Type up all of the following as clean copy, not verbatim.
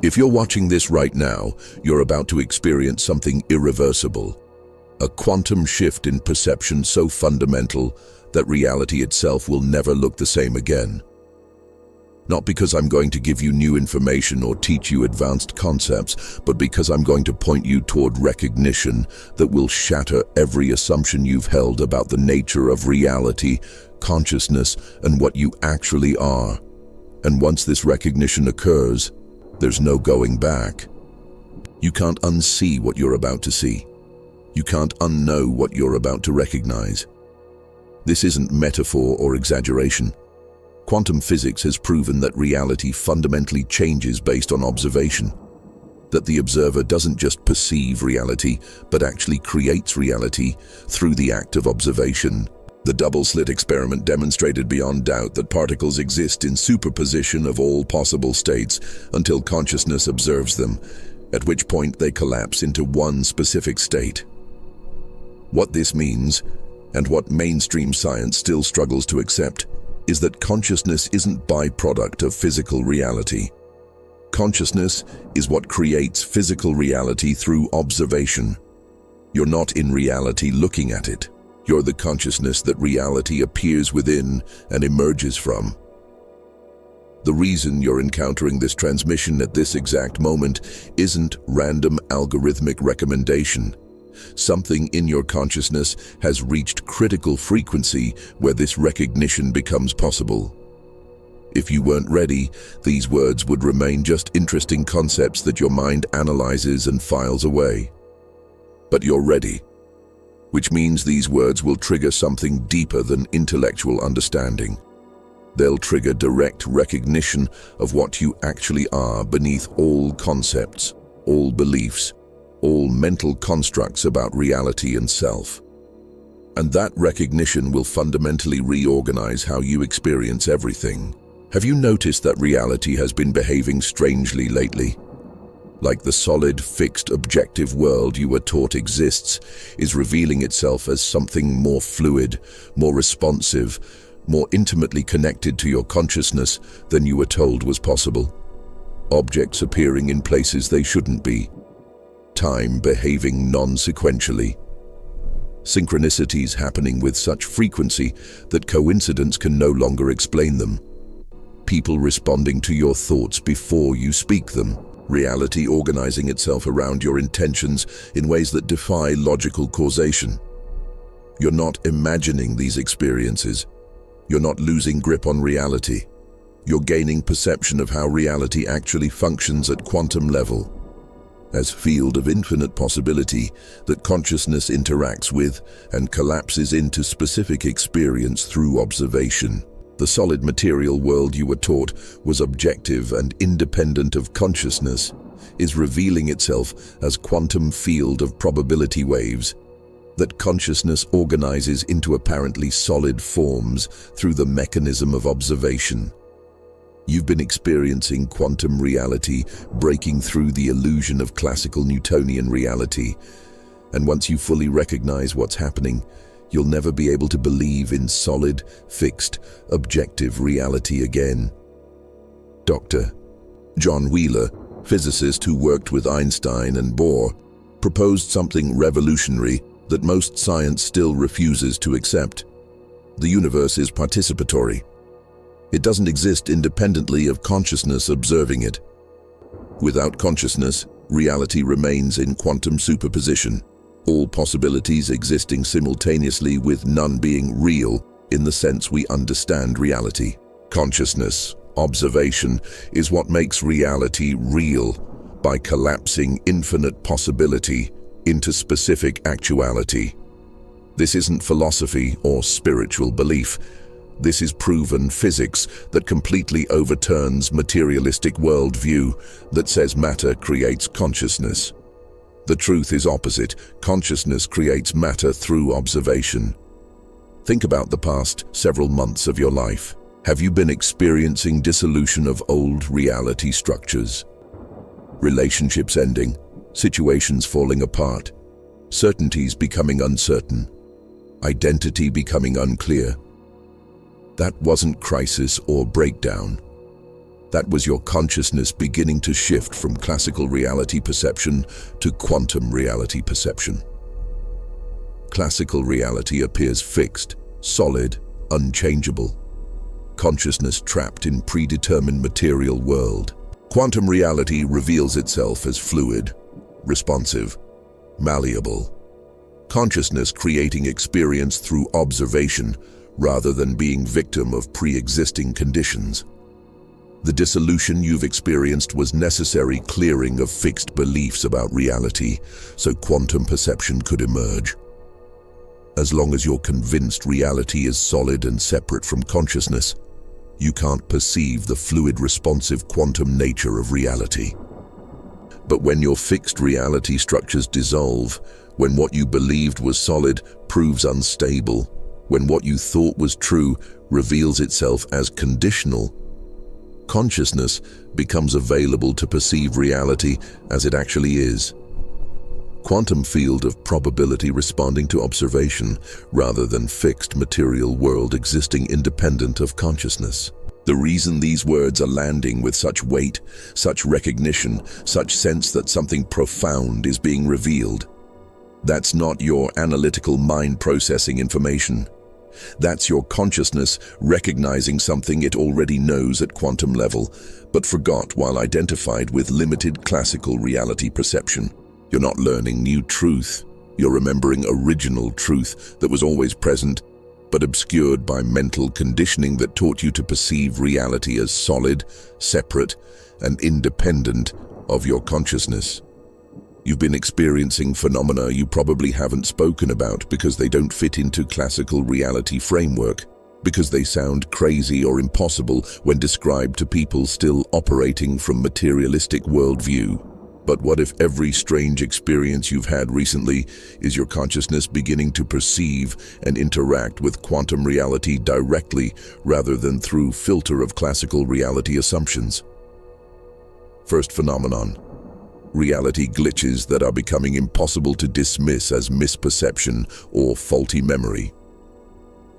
If you're watching this right now, you're about to experience something irreversible. A quantum shift in perception so fundamental that reality itself will never look the same again. Not because I'm going to give you new information or teach you advanced concepts, but because I'm going to point you toward recognition that will shatter every assumption you've held about the nature of reality, consciousness, and what you actually are. And once this recognition occurs, there's no going back. You can't unsee what you're about to see. You can't unknow what you're about to recognize. This isn't metaphor or exaggeration. Quantum physics has proven that reality fundamentally changes based on observation. That the observer doesn't just perceive reality, but actually creates reality through the act of observation. The double-slit experiment demonstrated beyond doubt that particles exist in superposition of all possible states until consciousness observes them, at which point they collapse into one specific state. What this means, and what mainstream science still struggles to accept, is that consciousness isn't byproduct of physical reality. Consciousness is what creates physical reality through observation. You're not in reality looking at it. You're the consciousness that reality appears within and emerges from. The reason you're encountering this transmission at this exact moment isn't random algorithmic recommendation. Something in your consciousness has reached critical frequency where this recognition becomes possible. If you weren't ready, these words would remain just interesting concepts that your mind analyzes and files away. But you're ready, which means these words will trigger something deeper than intellectual understanding. They'll trigger direct recognition of what you actually are beneath all concepts, all beliefs, all mental constructs about reality and self. And that recognition will fundamentally reorganize how you experience everything. Have you noticed that reality has been behaving strangely lately? Like the solid, fixed, objective world you were taught exists is revealing itself as something more fluid, more responsive, more intimately connected to your consciousness than you were told was possible. Objects appearing in places they shouldn't be. Time behaving non-sequentially. Synchronicities happening with such frequency that coincidence can no longer explain them. People responding to your thoughts before you speak them. Reality organizing itself around your intentions in ways that defy logical causation. You're not imagining these experiences. You're not losing grip on reality. You're gaining perception of how reality actually functions at quantum level, as field of infinite possibility that consciousness interacts with and collapses into specific experience through observation. The solid material world you were taught was objective and independent of consciousness is revealing itself as quantum field of probability waves that consciousness organizes into apparently solid forms through the mechanism of observation. You've been experiencing quantum reality breaking through the illusion of classical Newtonian reality, and once you fully recognize what's happening, you'll never be able to believe in solid, fixed, objective reality again. Dr. John Wheeler, physicist who worked with Einstein and Bohr, proposed something revolutionary that most science still refuses to accept. The universe is participatory. It doesn't exist independently of consciousness observing it. Without consciousness, reality remains in quantum superposition, all possibilities existing simultaneously with none being real in the sense we understand reality. Consciousness, observation, is what makes reality real by collapsing infinite possibility into specific actuality. This isn't philosophy or spiritual belief. This is proven physics that completely overturns materialistic worldview that says matter creates consciousness. The truth is opposite. Consciousness creates matter through observation. Think about the past several months of your life. Have you been experiencing dissolution of old reality structures? Relationships ending, situations falling apart, certainties becoming uncertain, identity becoming unclear. That wasn't crisis or breakdown. That was your consciousness beginning to shift from classical reality perception to quantum reality perception. Classical reality appears fixed, solid, unchangeable. Consciousness trapped in predetermined material world. Quantum reality reveals itself as fluid, responsive, malleable. Consciousness creating experience through observation rather than being victim of pre-existing conditions. The dissolution you've experienced was necessary clearing of fixed beliefs about reality so quantum perception could emerge. As long as you're convinced reality is solid and separate from consciousness, you can't perceive the fluid, responsive quantum nature of reality. But when your fixed reality structures dissolve, when what you believed was solid proves unstable, when what you thought was true reveals itself as conditional, consciousness becomes available to perceive reality as it actually is. Quantum field of probability responding to observation rather than fixed material world existing independent of consciousness. The reason these words are landing with such weight, such recognition, such sense that something profound is being revealed. That's not your analytical mind processing information. That's your consciousness recognizing something it already knows at quantum level, but forgot while identified with limited classical reality perception. You're not learning new truth. You're remembering original truth that was always present, but obscured by mental conditioning that taught you to perceive reality as solid, separate, and independent of your consciousness. You've been experiencing phenomena you probably haven't spoken about because they don't fit into classical reality framework, because they sound crazy or impossible when described to people still operating from materialistic worldview. But what if every strange experience you've had recently is your consciousness beginning to perceive and interact with quantum reality directly rather than through filter of classical reality assumptions? First phenomenon: reality glitches that are becoming impossible to dismiss as misperception or faulty memory.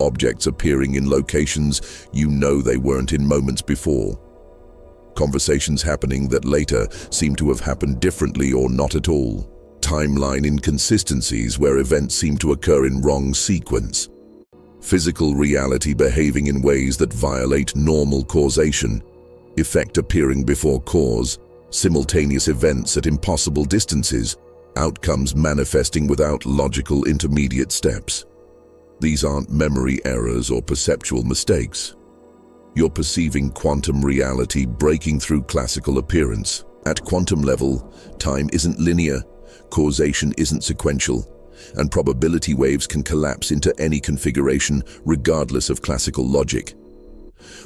Objects appearing in locations you know they weren't in moments before. Conversations happening that later seem to have happened differently or not at all. Timeline inconsistencies where events seem to occur in wrong sequence. Physical reality behaving in ways that violate normal causation. Effect appearing before cause. Simultaneous events at impossible distances, outcomes manifesting without logical intermediate steps. These aren't memory errors or perceptual mistakes. You're perceiving quantum reality breaking through classical appearance. At quantum level, time isn't linear, causation isn't sequential, and probability waves can collapse into any configuration regardless of classical logic.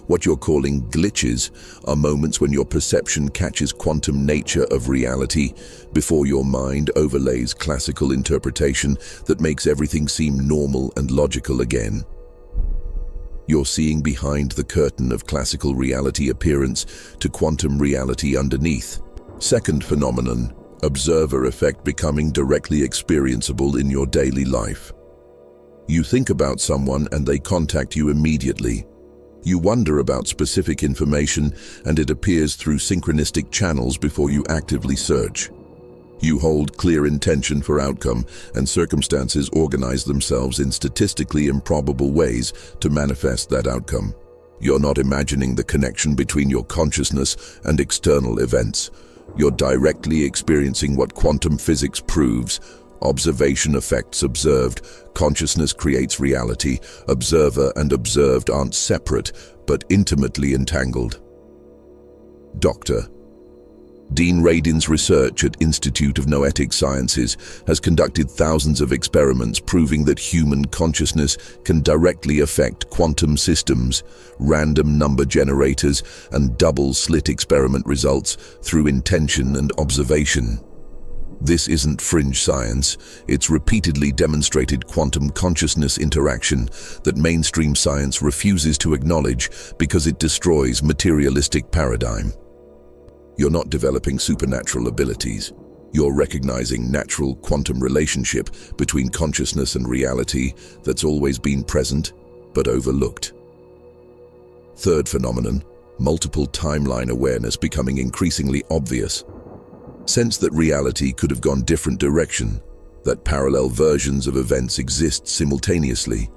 What you're calling glitches are moments when your perception catches quantum nature of reality before your mind overlays classical interpretation that makes everything seem normal and logical again. You're seeing behind the curtain of classical reality appearance to quantum reality underneath. Second phenomenon: observer effect becoming directly experienceable in your daily life. You think about someone and they contact you immediately. You wonder about specific information and it appears through synchronistic channels before you actively search. You hold clear intention for outcome and circumstances organize themselves in statistically improbable ways to manifest that outcome. You're not imagining the connection between your consciousness and external events. You're directly experiencing what quantum physics proves. Observation affects observed. Consciousness creates reality. Observer and observed aren't separate, but intimately entangled. Dr. Dean Radin's research at Institute of Noetic Sciences has conducted thousands of experiments proving that human consciousness can directly affect quantum systems, random number generators, and double-slit experiment results through intention and observation. This isn't fringe science, it's repeatedly demonstrated quantum consciousness interaction that mainstream science refuses to acknowledge because it destroys materialistic paradigm. You're not developing supernatural abilities. You're recognizing natural quantum relationship between consciousness and reality that's always been present but overlooked. Third phenomenon: multiple timeline awareness becoming increasingly obvious. Sense that reality could have gone different direction, that parallel versions of events exist simultaneously,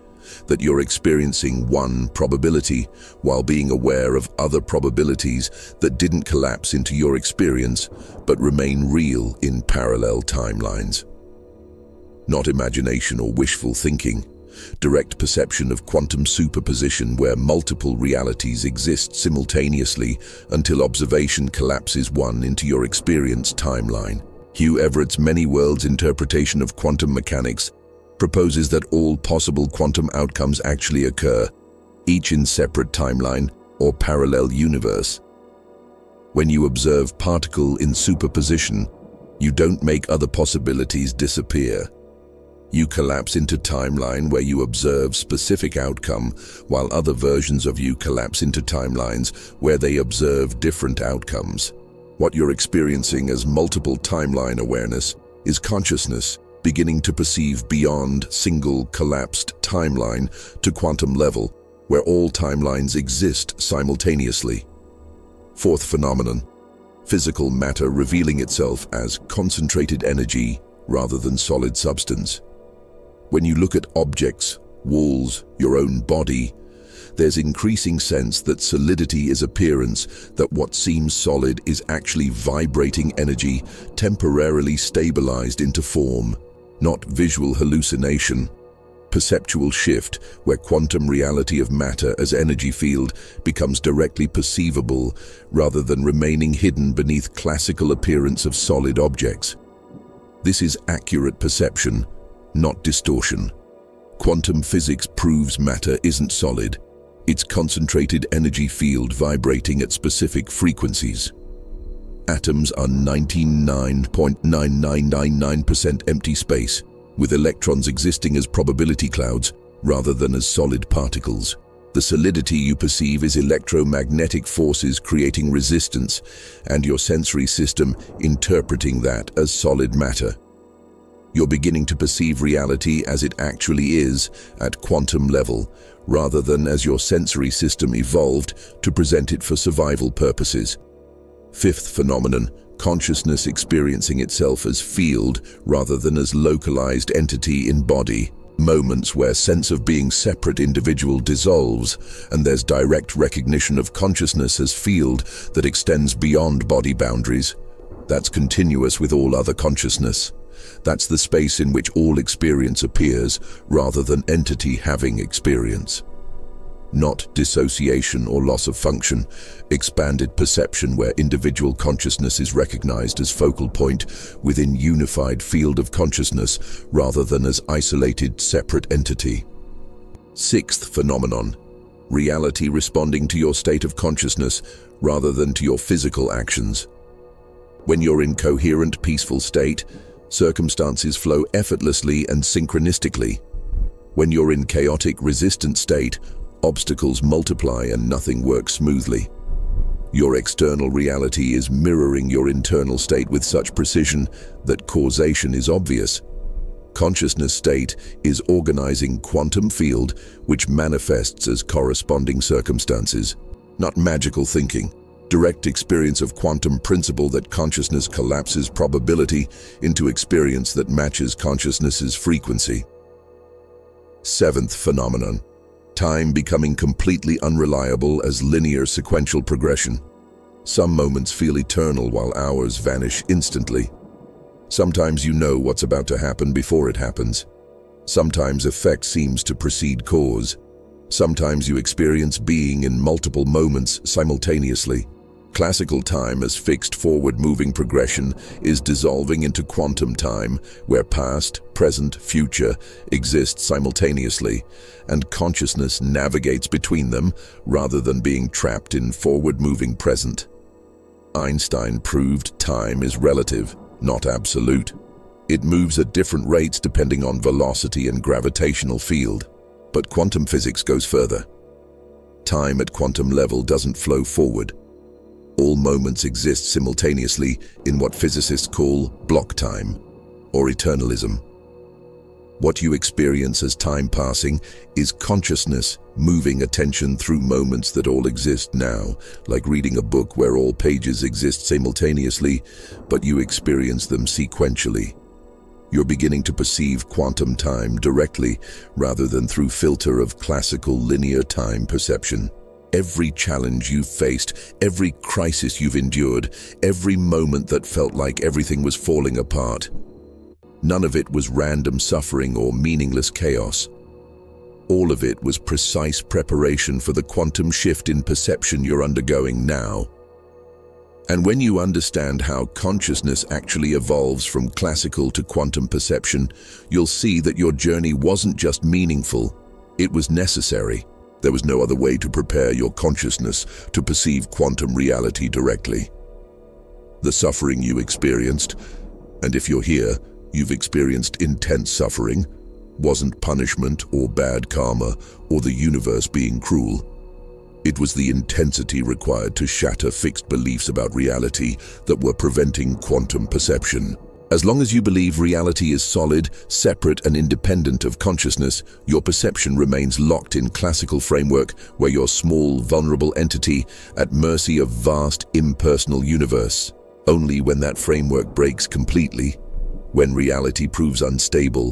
that you're experiencing one probability while being aware of other probabilities that didn't collapse into your experience but remain real in parallel timelines. Not imagination or wishful thinking, direct perception of quantum superposition where multiple realities exist simultaneously until observation collapses one into your experience timeline. Hugh Everett's many worlds interpretation of quantum mechanics proposes that all possible quantum outcomes actually occur, each in separate timeline or parallel universe. When you observe particle in superposition, you don't make other possibilities disappear. You collapse into timeline where you observe specific outcome, while other versions of you collapse into timelines where they observe different outcomes. What you're experiencing as multiple timeline awareness is consciousness beginning to perceive beyond single collapsed timeline to quantum level, where all timelines exist simultaneously. Fourth phenomenon, physical matter revealing itself as concentrated energy rather than solid substance. When you look at objects, walls, your own body, there's increasing sense that solidity is appearance, that what seems solid is actually vibrating energy temporarily stabilized into form, not visual hallucination. Perceptual shift, where quantum reality of matter as energy field becomes directly perceivable rather than remaining hidden beneath classical appearance of solid objects. This is accurate perception, not distortion. Quantum physics proves matter isn't solid. It's concentrated energy field vibrating at specific frequencies. Atoms are 99.9999% empty space, with electrons existing as probability clouds rather than as solid particles. The solidity you perceive is electromagnetic forces creating resistance, and your sensory system interpreting that as solid matter. You're beginning to perceive reality as it actually is at quantum level, rather than as your sensory system evolved to present it for survival purposes. Fifth phenomenon, consciousness experiencing itself as field rather than as localized entity in body. Moments where sense of being separate individual dissolves, and there's direct recognition of consciousness as field that extends beyond body boundaries. That's continuous with all other consciousness. That's the space in which all experience appears, rather than entity having experience. Not dissociation or loss of function, expanded perception where individual consciousness is recognized as focal point within unified field of consciousness rather than as isolated separate entity. Sixth phenomenon, reality responding to your state of consciousness rather than to your physical actions. When you're in coherent, peaceful state, circumstances flow effortlessly and synchronistically. When you're in chaotic, resistant state, obstacles multiply and nothing works smoothly. Your external reality is mirroring your internal state with such precision that causation is obvious. Consciousness state is organizing quantum field which manifests as corresponding circumstances, not magical thinking. Direct experience of quantum principle that consciousness collapses probability into experience that matches consciousness's frequency. Seventh phenomenon, time becoming completely unreliable as linear sequential progression. Some moments feel eternal while hours vanish instantly. Sometimes you know what's about to happen before it happens. Sometimes effect seems to precede cause. Sometimes you experience being in multiple moments simultaneously. Classical time as fixed forward-moving progression is dissolving into quantum time, where past, present, future exist simultaneously, and consciousness navigates between them rather than being trapped in forward-moving present. Einstein proved time is relative, not absolute. It moves at different rates depending on velocity and gravitational field. But quantum physics goes further. Time at quantum level doesn't flow forward. All moments exist simultaneously in what physicists call block time, or eternalism. What you experience as time passing is consciousness moving attention through moments that all exist now, like reading a book where all pages exist simultaneously, but you experience them sequentially. You're beginning to perceive quantum time directly rather than through filter of classical linear time perception. Every challenge you've faced, every crisis you've endured, every moment that felt like everything was falling apart, none of it was random suffering or meaningless chaos. All of it was precise preparation for the quantum shift in perception you're undergoing now. And when you understand how consciousness actually evolves from classical to quantum perception, you'll see that your journey wasn't just meaningful, it was necessary. There was no other way to prepare your consciousness to perceive quantum reality directly. The suffering you experienced, and if you're here, you've experienced intense suffering, wasn't punishment or bad karma or the universe being cruel. It was the intensity required to shatter fixed beliefs about reality that were preventing quantum perception. As long as you believe reality is solid, separate, and independent of consciousness, your perception remains locked in classical framework where you're small, vulnerable entity at mercy of vast, impersonal universe. Only when that framework breaks completely, when reality proves unstable,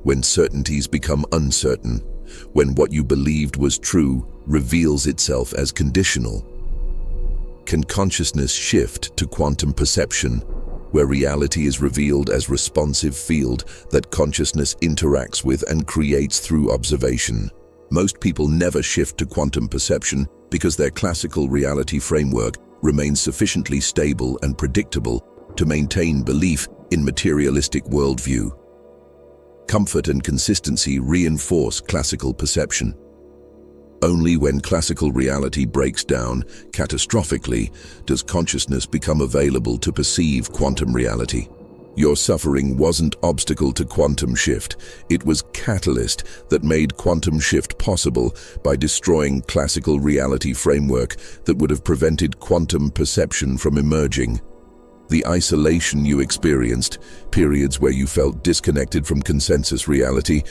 when certainties become uncertain, when what you believed was true reveals itself as conditional, can consciousness shift to quantum perception, where reality is revealed as responsive field that consciousness interacts with and creates through observation. Most people never shift to quantum perception because their classical reality framework remains sufficiently stable and predictable to maintain belief in materialistic worldview. Comfort and consistency reinforce classical perception. Only when classical reality breaks down catastrophically does consciousness become available to perceive quantum reality. Your suffering wasn't obstacle to quantum shift, it was catalyst that made quantum shift possible by destroying classical reality framework that would have prevented quantum perception from emerging. The isolation you experienced, periods where you felt disconnected from consensus reality,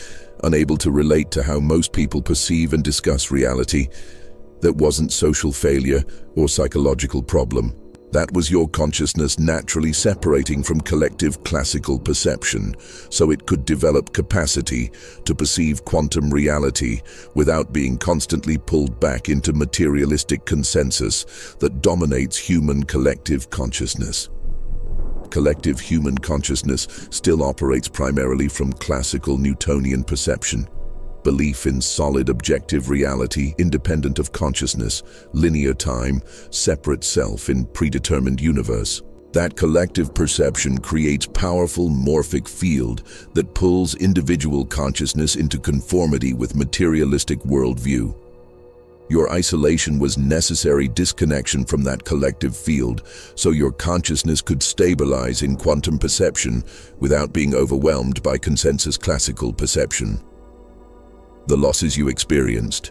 unable to relate to how most people perceive and discuss reality, that wasn't social failure or psychological problem. That was your consciousness naturally separating from collective classical perception, so it could develop capacity to perceive quantum reality without being constantly pulled back into materialistic consensus that dominates human collective consciousness. Collective human consciousness still operates primarily from classical Newtonian perception. Belief in solid objective reality independent of consciousness, linear time, separate self in predetermined universe. That collective perception creates powerful morphic field that pulls individual consciousness into conformity with materialistic worldview. Your isolation was necessary disconnection from that collective field, so your consciousness could stabilize in quantum perception without being overwhelmed by consensus classical perception. The losses you experienced,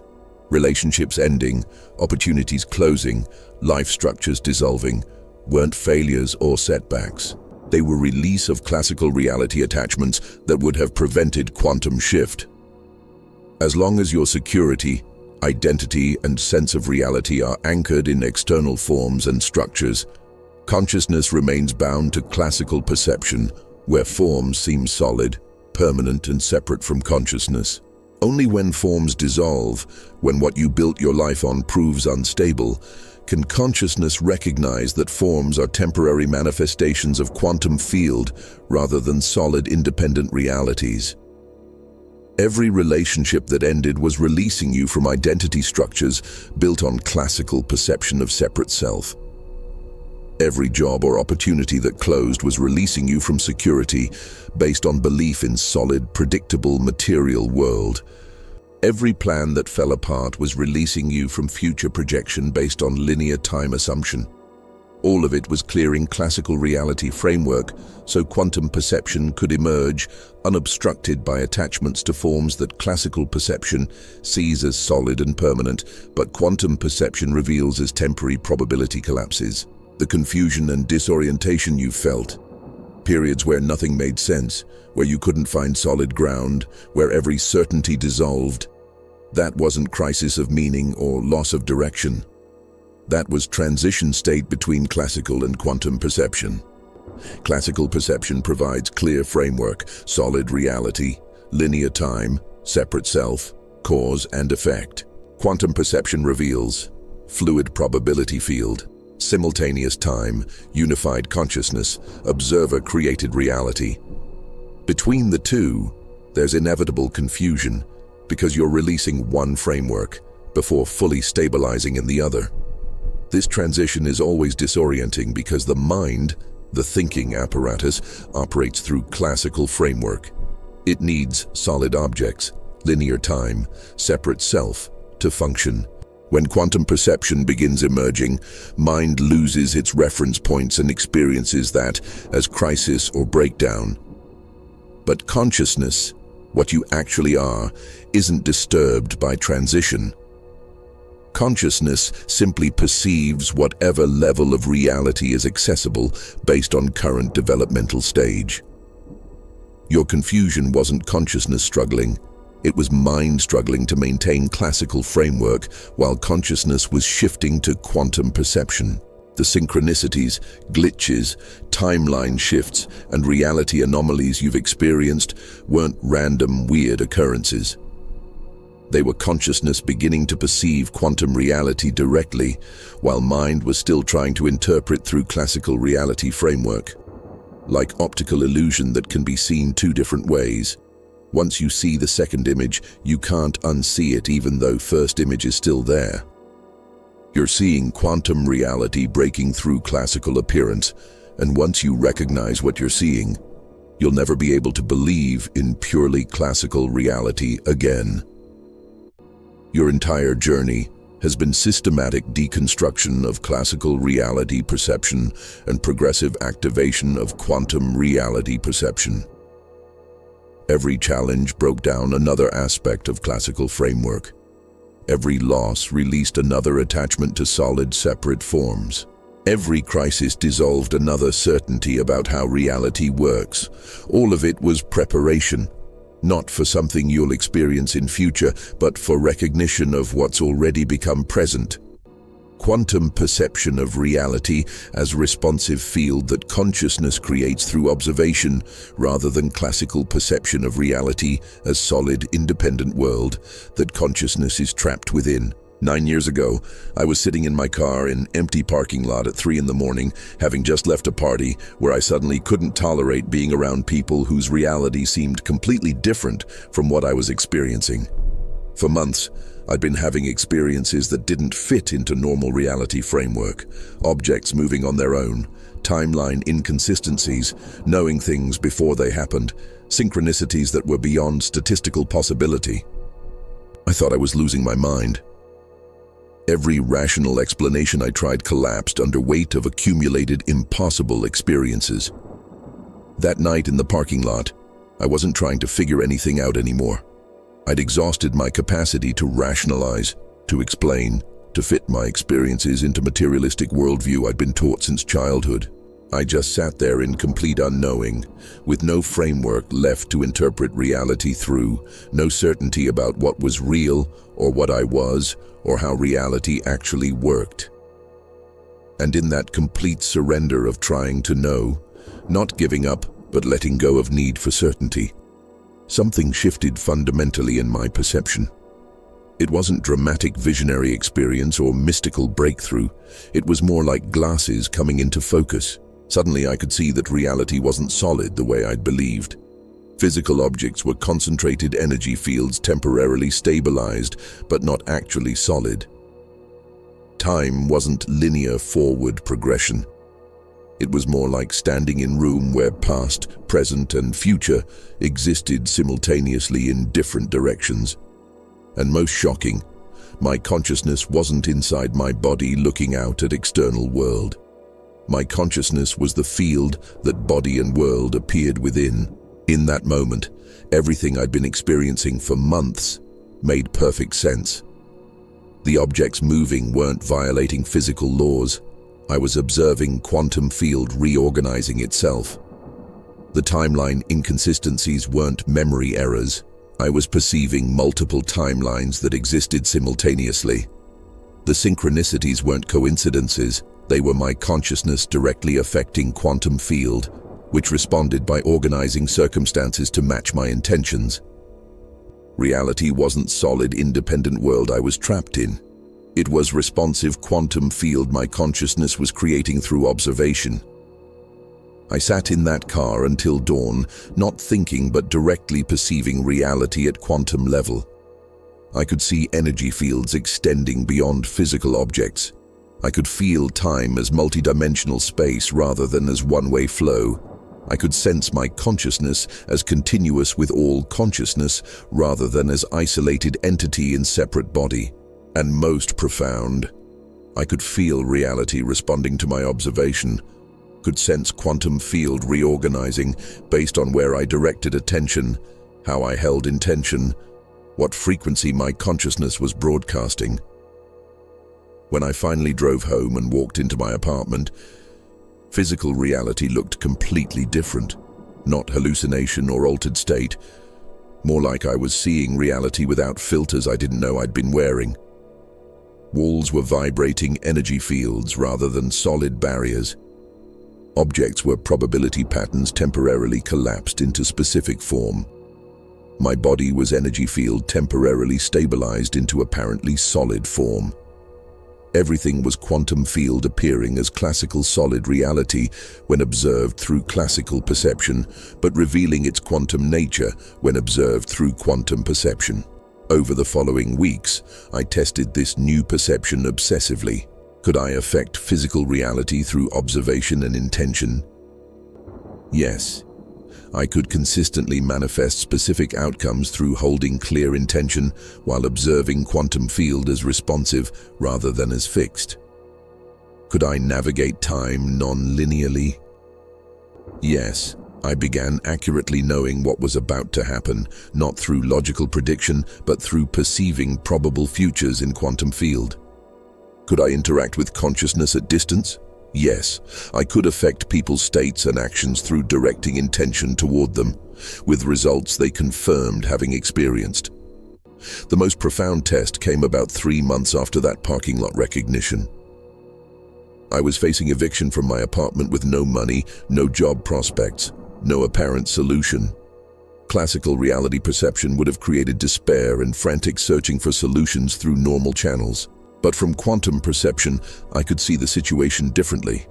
relationships ending, opportunities closing, life structures dissolving, weren't failures or setbacks. They were release of classical reality attachments that would have prevented quantum shift. As long as your security, identity, and sense of reality are anchored in external forms and structures, consciousness remains bound to classical perception, where forms seem solid, permanent, and separate from consciousness. Only when forms dissolve, when what you built your life on proves unstable, can consciousness recognize that forms are temporary manifestations of quantum field rather than solid independent realities. Every relationship that ended was releasing you from identity structures built on classical perception of separate self. Every job or opportunity that closed was releasing you from security based on belief in solid, predictable, material world. Every plan that fell apart was releasing you from future projection based on linear time assumption. All of it was clearing classical reality framework so quantum perception could emerge unobstructed by attachments to forms that classical perception sees as solid and permanent, but quantum perception reveals as temporary probability collapses. The confusion and disorientation you felt, Periods where nothing made sense, where you couldn't find solid ground, where every certainty dissolved. That wasn't crisis of meaning or loss of direction. That was transition state between classical and quantum perception. Classical perception provides clear framework, solid reality, linear time, separate self, cause and effect. Quantum perception reveals fluid probability field, simultaneous time, unified consciousness, observer-created reality. Between the two, there's inevitable confusion because you're releasing one framework before fully stabilizing in the other. This transition is always disorienting because the mind, the thinking apparatus, operates through classical framework. It needs solid objects, linear time, separate self to function. When quantum perception begins emerging, mind loses its reference points and experiences that as crisis or breakdown. But consciousness, what you actually are, isn't disturbed by transition. Consciousness simply perceives whatever level of reality is accessible based on current developmental stage. Your confusion wasn't consciousness struggling. It was mind struggling to maintain classical framework while consciousness was shifting to quantum perception. The synchronicities, glitches, timeline shifts, and reality anomalies you've experienced weren't random, weird occurrences. They were consciousness beginning to perceive quantum reality directly, while mind was still trying to interpret through classical reality framework. Like optical illusion that can be seen two different ways. Once you see the second image, you can't unsee it even though first image is still there. You're seeing quantum reality breaking through classical appearance, and once you recognize what you're seeing, you'll never be able to believe in purely classical reality again. Your entire journey has been systematic deconstruction of classical reality perception and progressive activation of quantum reality perception. Every challenge broke down another aspect of classical framework. Every loss released another attachment to solid, separate forms. Every crisis dissolved another certainty about how reality works. All of it was preparation, not for something you'll experience in future, but for recognition of what's already become present. Quantum perception of reality as a responsive field that consciousness creates through observation, rather than classical perception of reality as solid, independent world that consciousness is trapped within. 9 years ago, I was sitting in my car in empty parking lot at 3 in the morning, having just left a party where I suddenly couldn't tolerate being around people whose reality seemed completely different from what I was experiencing. For months, I'd been having experiences that didn't fit into normal reality framework, objects moving on their own, timeline inconsistencies, knowing things before they happened, synchronicities that were beyond statistical possibility. I thought I was losing my mind. Every rational explanation I tried collapsed under weight of accumulated impossible experiences. That night in the parking lot, I wasn't trying to figure anything out anymore. I'd exhausted my capacity to rationalize, to explain, to fit my experiences into materialistic worldview I'd been taught since childhood. I just sat there in complete unknowing, with no framework left to interpret reality through, no certainty about what was real or what I was, or how reality actually worked. And in that complete surrender of trying to know, not giving up, but letting go of need for certainty, something shifted fundamentally in my perception. It wasn't dramatic visionary experience or mystical breakthrough. It was more like glasses coming into focus. Suddenly I could see that reality wasn't solid the way I'd believed. Physical objects were concentrated energy fields temporarily stabilized, but not actually solid. Time wasn't linear forward progression. It was more like standing in a room where past, present, and future existed simultaneously in different directions. And most shocking, my consciousness wasn't inside my body looking out at external world. My consciousness was the field that body and world appeared within. In that moment, everything I'd been experiencing for months made perfect sense. The objects moving weren't violating physical laws. I was observing quantum field reorganizing itself. The timeline inconsistencies weren't memory errors. I was perceiving multiple timelines that existed simultaneously. The synchronicities weren't coincidences, they were my consciousness directly affecting quantum field, which responded by organizing circumstances to match my intentions. Reality wasn't solid, independent world I was trapped in. It was responsive quantum field my consciousness was creating through observation. I sat in that car until dawn, not thinking but directly perceiving reality at quantum level. I could see energy fields extending beyond physical objects. I could feel time as multidimensional space rather than as one-way flow. I could sense my consciousness as continuous with all consciousness rather than as isolated entity in separate body. And most profound, I could feel reality responding to my observation, could sense quantum field reorganizing based on where I directed attention, how I held intention, what frequency my consciousness was broadcasting. When I finally drove home and walked into my apartment, physical reality looked completely different. Not hallucination or altered state, more like I was seeing reality without filters I didn't know I'd been wearing. Walls were vibrating energy fields rather than solid barriers. Objects were probability patterns temporarily collapsed into specific form. My body was energy field temporarily stabilized into apparently solid form. Everything was quantum field appearing as classical solid reality when observed through classical perception, but revealing its quantum nature when observed through quantum perception. Over the following weeks, I tested this new perception obsessively. Could I affect physical reality through observation and intention? Yes. I could consistently manifest specific outcomes through holding clear intention while observing quantum field as responsive rather than as fixed. Could I navigate time non-linearly? Yes. I began accurately knowing what was about to happen, not through logical prediction, but through perceiving probable futures in quantum field. Could I interact with consciousness at distance? Yes, I could affect people's states and actions through directing intention toward them, with results they confirmed having experienced. The most profound test came about 3 months after that parking lot recognition. I was facing eviction from my apartment with no money, no job prospects, no apparent solution. Classical reality perception would have created despair and frantic searching for solutions through normal channels. But from quantum perception, I could see the situation differently.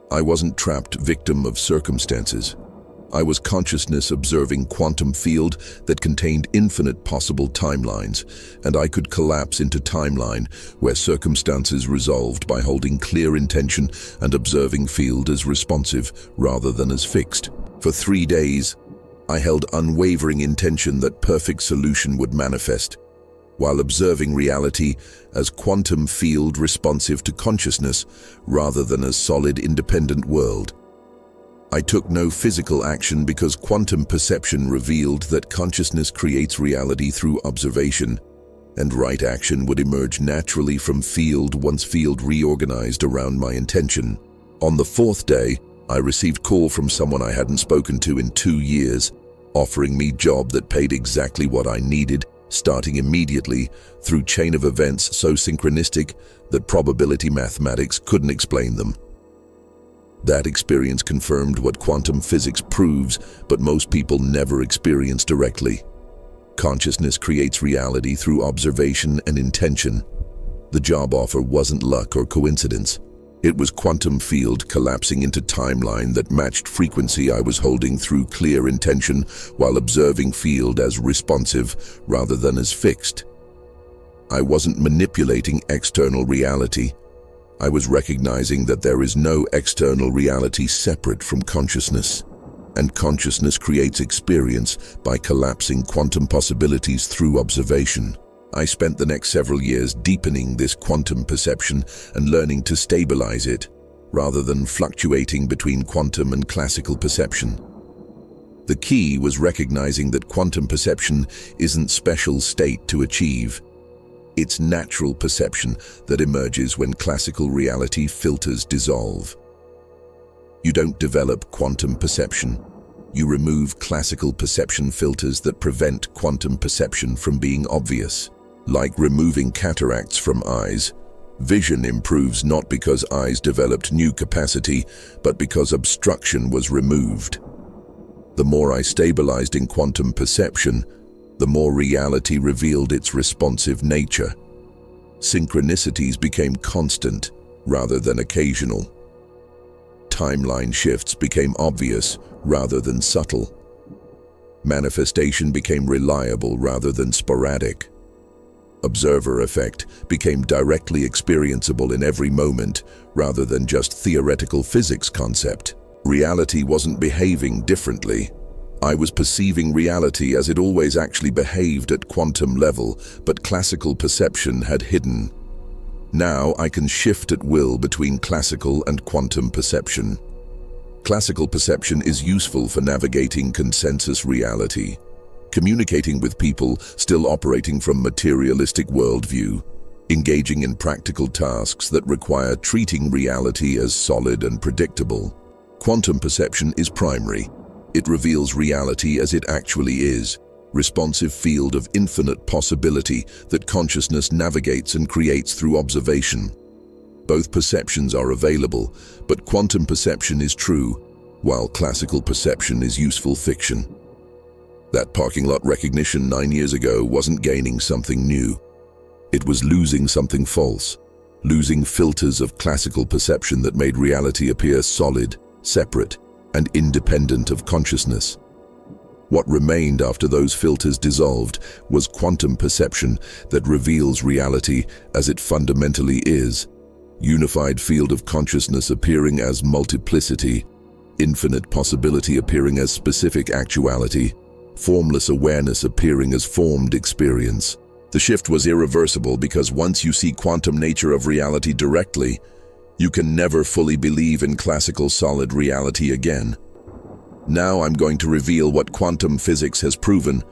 I wasn't trapped victim of circumstances. I was consciousness observing quantum field that contained infinite possible timelines, and I could collapse into timeline where circumstances resolved by holding clear intention and observing field as responsive rather than as fixed. For 3 days, I held unwavering intention that perfect solution would manifest, while observing reality as quantum field responsive to consciousness rather than as solid independent world. I took no physical action because quantum perception revealed that consciousness creates reality through observation, and right action would emerge naturally from field once field reorganized around my intention. On the 4th day, I received call from someone I hadn't spoken to in 2 years, offering me job that paid exactly what I needed, starting immediately through chain of events so synchronistic that probability mathematics couldn't explain them. That experience confirmed what quantum physics proves, but most people never experience directly. Consciousness creates reality through observation and intention. The job offer wasn't luck or coincidence. It was quantum field collapsing into timeline that matched frequency I was holding through clear intention while observing field as responsive rather than as fixed. I wasn't manipulating external reality. I was recognizing that there is no external reality separate from consciousness, and consciousness creates experience by collapsing quantum possibilities through observation. I spent the next several years deepening this quantum perception and learning to stabilize it, rather than fluctuating between quantum and classical perception. The key was recognizing that quantum perception isn't special state to achieve. It's natural perception that emerges when classical reality filters dissolve. You don't develop quantum perception. You remove classical perception filters that prevent quantum perception from being obvious. Like removing cataracts from eyes, vision improves not because eyes developed new capacity, but because obstruction was removed. The more I stabilized in quantum perception, the more reality revealed its responsive nature. Synchronicities became constant rather than occasional. Timeline shifts became obvious rather than subtle. Manifestation became reliable rather than sporadic. Observer effect became directly experienceable in every moment rather than just theoretical physics concept. Reality wasn't behaving differently. I was perceiving reality as it always actually behaved at quantum level, but classical perception had hidden. Now I can shift at will between classical and quantum perception. Classical perception is useful for navigating consensus reality, communicating with people still operating from materialistic worldview, engaging in practical tasks that require treating reality as solid and predictable. Quantum perception is primary. It reveals reality as it actually is, responsive field of infinite possibility that consciousness navigates and creates through observation. Both perceptions are available, but quantum perception is true, while classical perception is useful fiction. That parking lot recognition 9 years ago wasn't gaining something new. It was losing something false, losing filters of classical perception that made reality appear solid, separate, and independent of consciousness. What remained after those filters dissolved was quantum perception that reveals reality as it fundamentally is, unified field of consciousness appearing as multiplicity, infinite possibility appearing as specific actuality, formless awareness appearing as formed experience. The shift was irreversible because once you see quantum nature of reality directly, you can never fully believe in classical solid reality again. Now I'm going to reveal what quantum physics has proven,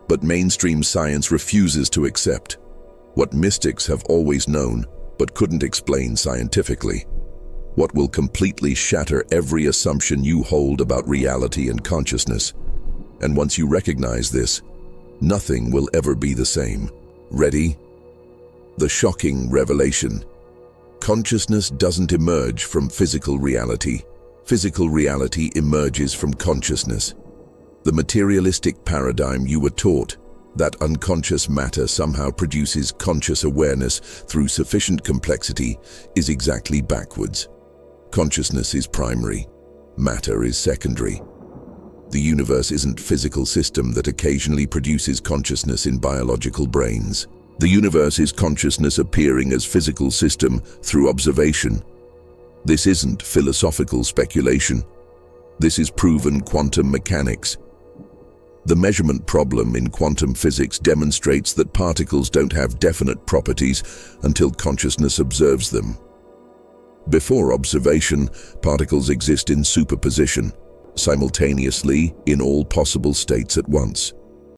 but mainstream science refuses to accept. What mystics have always known, but couldn't explain scientifically. What will completely shatter every assumption you hold about reality and consciousness. And once you recognize this, nothing will ever be the same. Ready? The shocking revelation. Consciousness doesn't emerge from physical reality. Physical reality emerges from consciousness. The materialistic paradigm you were taught, that unconscious matter somehow produces conscious awareness through sufficient complexity, is exactly backwards. Consciousness is primary. Matter is secondary. The universe isn't a physical system that occasionally produces consciousness in biological brains. The universe is consciousness appearing as physical system through observation. This isn't philosophical speculation. This is proven quantum mechanics. The measurement problem in quantum physics demonstrates that particles don't have definite properties until consciousness observes them. Before observation, particles exist in superposition, simultaneously in all possible states at once.